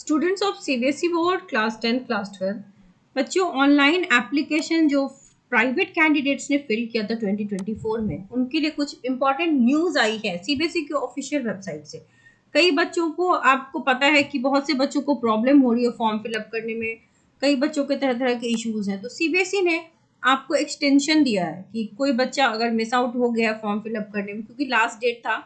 Students of CBSE board class 10 class 12 बच्चों, online application जो private candidates ने fill किया था 2024 में, उनके लिए कुछ इंपॉर्टेंट न्यूज आई है सीबीएसई के ऑफिशियल वेबसाइट से। कई बच्चों को, आपको पता है कि बहुत से बच्चों को प्रॉब्लम हो रही है फॉर्म फिलअप करने में, कई बच्चों के तरह तरह के इश्यूज हैं। तो सीबीएसई ने आपको एक्सटेंशन दिया है कि कोई बच्चा अगर मिस आउट हो गया फॉर्म फिलअप करने में, क्योंकि लास्ट डेट था,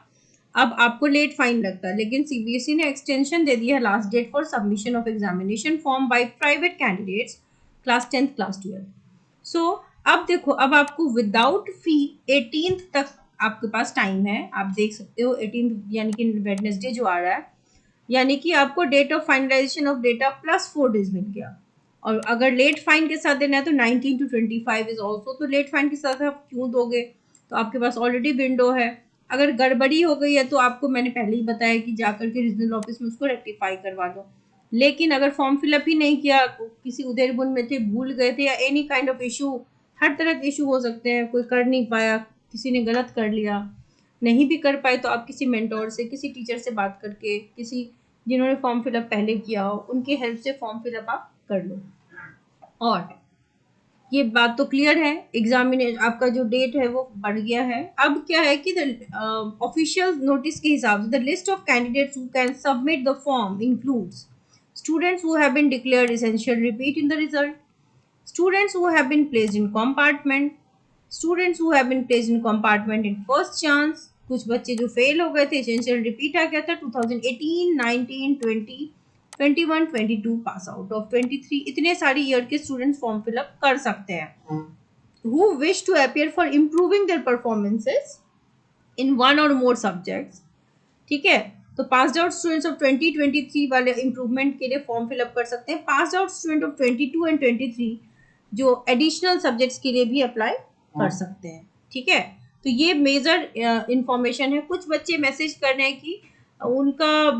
अब आपको लेट फाइन लगता है, लेकिन सीबीएसई ने एक्सटेंशन दे दिया है last date for submission of examination form by private candidates class 10 class 12। सो अब देखो, अब आपको विदाउट फी 18th तक आपके पास टाइम है। आप देख सकते हो 18th यानी कि वेडनेसडे जो आ रहा है, यानी कि आपको date of finalisation of data plus 4 days मिल गया। और अगर लेट फाइन के साथ देना है तो 19 to 25 इज ऑल्सो। तो लेट फाइन के साथ आप क्यों दोगे, तो आपके पास ऑलरेडी विंडो है। अगर गड़बड़ी हो गई है तो आपको मैंने पहले ही बताया कि जाकर के रीजनल ऑफिस में उसको रेक्टिफाई करवा लो। लेकिन अगर फॉर्म फिलअप ही नहीं किया, किसी उधेड़बुन में थे, भूल गए थे, या एनी काइंड ऑफ इशू, हर तरह के इशू हो सकते हैं, कोई कर नहीं पाया, किसी ने गलत कर लिया, नहीं भी कर पाए, तो आप किसी मेंटोर से, किसी टीचर से बात करके, किसी जिन्होंने फॉर्म फिलअप पहले किया हो उनकी हेल्प से फॉर्म फिलअप आप कर लो। और ये बात तो क्लियर है, एग्जामिनेशन आपका जो डेट है वो बढ़ गया है। अब क्या है कि ऑफिशियल नोटिस के हिसाब से the list of candidates who can submit the form includes students who have been declared essential repeat in the result, students who have been placed in compartment, students who have been placed in compartment in first chance, कुछ बच्चे जो fail हो गए थे, essential repeat आ गया था 2018, 19, 20, 21, 22 pass out of 23, इतने सारे ईयर के स्टूडेंट्स फॉर्म फिलअप कर सकते हैं। Who wish to appear for improving their performances in one or more subjects, ठीक है, तो पास्ड आउट स्टूडेंट्स ऑफ 2023 वाले इंप्रूवमेंट के लिए फॉर्म फिलअप कर सकते हैं। Passed out student of 22 and 23 जो एडिशनल सब्जेक्ट्स के लिए भी अप्लाई कर सकते हैं। ठीक है, तो ये मेजर इंफॉर्मेशन है। कुछ बच्चे मैसेज कर रहे हैं कि उनका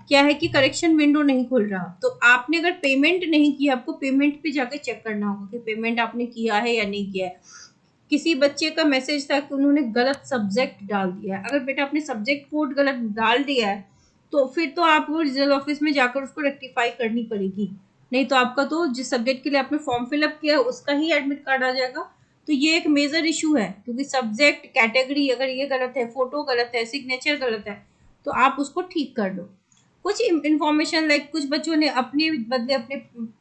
क्या है कि करेक्शन विंडो नहीं खुल रहा, तो आपने अगर पेमेंट नहीं किया, आपको पेमेंट पे जाकर चेक करना होगा कि पेमेंट आपने किया है या नहीं किया है। किसी बच्चे का मैसेज था कि उन्होंने गलत सब्जेक्ट डाल दिया है। अगर बेटा आपने सब्जेक्ट कोड गलत डाल दिया है तो फिर तो आपको रिजल्ट ऑफिस में जाकर उसको रेक्टिफाई करनी पड़ेगी, नहीं तो आपका तो जिस सब्जेक्ट के लिए आपने फॉर्म फिलअप किया है उसका ही एडमिट कार्ड आ जाएगा। तो ये एक मेजर इशू है, क्योंकि सब्जेक्ट कैटेगरी अगर ये गलत है, फोटो गलत है, सिग्नेचर गलत है, तो आप उसको ठीक कर दो। कुछ इंफॉर्मेशन लाइक कुछ बच्चों ने अपने बदले अपने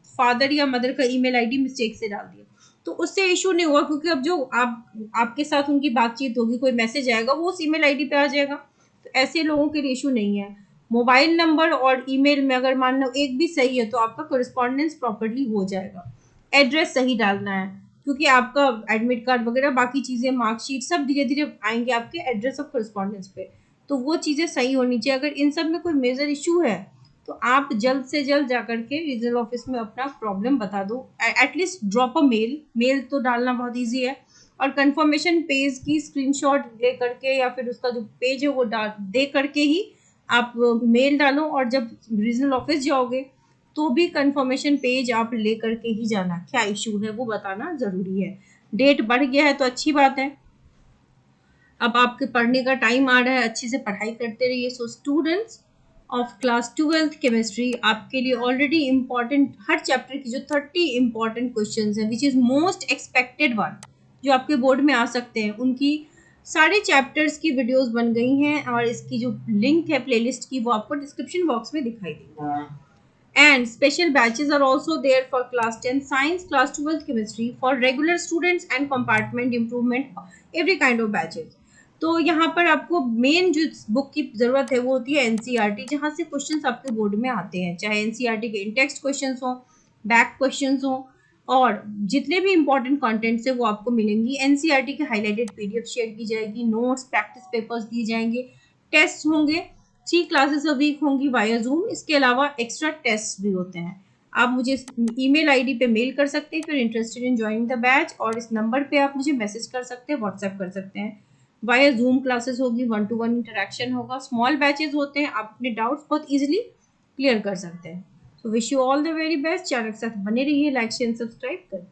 फादर या मदर का ईमेल आईडी मिस्टेक से डाल दिया, तो उससे इशू नहीं हुआ, क्योंकि अब जो आपके साथ उनकी बातचीत होगी, कोई मैसेज आएगा, वो उस ईमेल आईडी पे आ जाएगा। तो ऐसे लोगों के लिए इशू नहीं है। मोबाइल नंबर और ईमेल में अगर मान लो एक भी सही है तो आपका कोरिस्पॉन्डेंस प्रॉपर्ली हो जाएगा। एड्रेस सही डालना है, क्योंकि आपका एडमिट कार्ड वगैरह बाकी चीज़ें, मार्कशीट सब धीरे धीरे आएंगे आपके एड्रेस ऑफ कोरिस्पॉन्डेंस पे, तो वो चीज़ें सही होनी चाहिए। अगर इन सब में कोई मेजर इशू है तो आप जल्द से जल्द जाकर के रीजनल ऑफिस में अपना प्रॉब्लम बता दो। एटलीस्ट ड्रॉप अ मेल तो डालना बहुत इजी है, और कंफर्मेशन पेज की स्क्रीनशॉट ले करके या फिर उसका जो पेज है वो दे करके ही आप मेल डालो। और जब रीजनल ऑफिस जाओगे तो भी कंफर्मेशन पेज आप ले करके ही जाना, क्या इशू है वो बताना ज़रूरी है। डेट बढ़ गया है तो अच्छी बात है, अब आपके पढ़ने का टाइम आ रहा है, अच्छे से पढ़ाई करते रहिए। So students of class 12th chemistry, आपके लिए ऑलरेडी इंपॉर्टेंट हर चैप्टर की जो 30 इंपॉर्टेंट क्वेश्चंस हैं which is most expected one जो आपके बोर्ड में आ सकते हैं, उनकी सारे चैप्टर्स की वीडियोस बन गई हैं, और इसकी जो लिंक है प्लेलिस्ट की वो आपको डिस्क्रिप्शन बॉक्स में दिखाई देगी। And special batches are also there for class 10 science, class 12th chemistry for regular students and compartment improvement, every kind of batches। तो यहाँ पर आपको मेन जो बुक की ज़रूरत है वो होती है एनसीईआरटी, जहाँ से क्वेश्चंस आपके बोर्ड में आते हैं, चाहे एनसीईआरटी के इन टेक्स्ट क्वेश्चंस हो, बैक क्वेश्चंस हो, और जितने भी इंपॉर्टेंट कंटेंट्स है वो आपको मिलेंगी। एनसीईआरटी की हाईलाइटेड पीडीएफ शेयर की जाएगी, नोट्स, प्रैक्टिस पेपर्स दिए जाएंगे, टेस्ट होंगे, 3 क्लासेस अ वीक होंगी वाया जूम। इसके अलावा एक्स्ट्रा टेस्ट भी होते हैं। आप मुझे ईमेल आईडी पे मेल कर सकते हैं फिर interested in joining the batch, और इस नंबर पे आप मुझे मैसेज कर सकते हैं, व्हाट्सएप कर सकते हैं। वाया जूम क्लासेस होगी, 1-to-1 इंटरेक्शन होगा, स्मॉल बैचेस होते हैं, आप अपने डाउट्स बहुत ईजिली क्लियर कर सकते हैं। So wish you all the very best. Channel के साथ बने रहिए, लाइक शेयर सब्सक्राइब कर